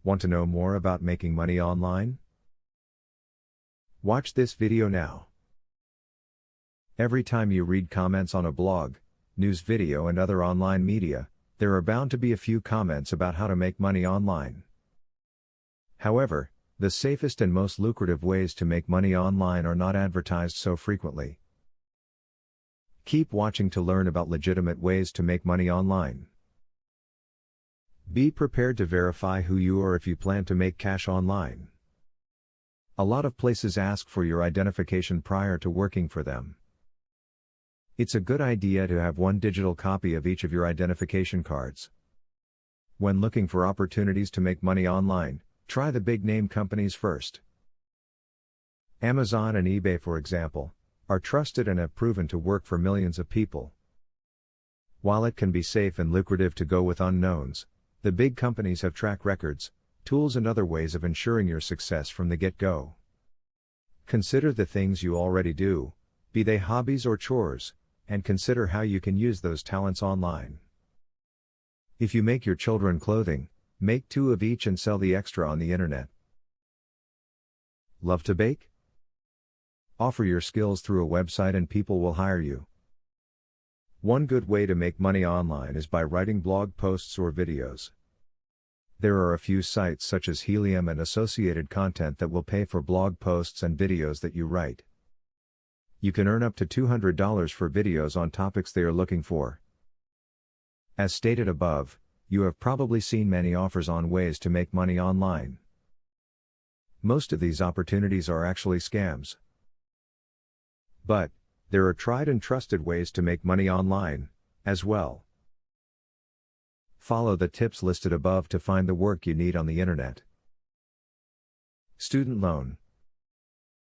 Want to know more about making money online? Watch this video now. Every time you read comments on a blog, news video and other online media, there are bound to be a few comments about how to make money online. However, the safest and most lucrative ways to make money online are not advertised so frequently. Keep watching to learn about legitimate ways to make money online. Be prepared to verify who you are if you plan to make cash online. A lot of places ask for your identification prior to working for them. It's a good idea to have one digital copy of each of your identification cards. When looking for opportunities to make money online, try the big name companies first. Amazon and eBay, for example, are trusted and have proven to work for millions of people. While it can be safe and lucrative to go with unknowns, the big companies have track records, tools and other ways of ensuring your success from the get-go. Consider the things you already do, be they hobbies or chores, and consider how you can use those talents online. If you make your children clothing, make 2 of each and sell the extra on the internet. Love to bake? Offer your skills through a website and people will hire you. One good way to make money online is by writing blog posts or videos. There are a few sites such as Helium and Associated Content that will pay for blog posts and videos that you write. You can earn up to $200 for videos on topics they are looking for. As stated above, you have probably seen many offers on ways to make money online. Most of these opportunities are actually scams. But there are tried and trusted ways to make money online, as well. Follow the tips listed above to find the work you need on the internet. Student loan.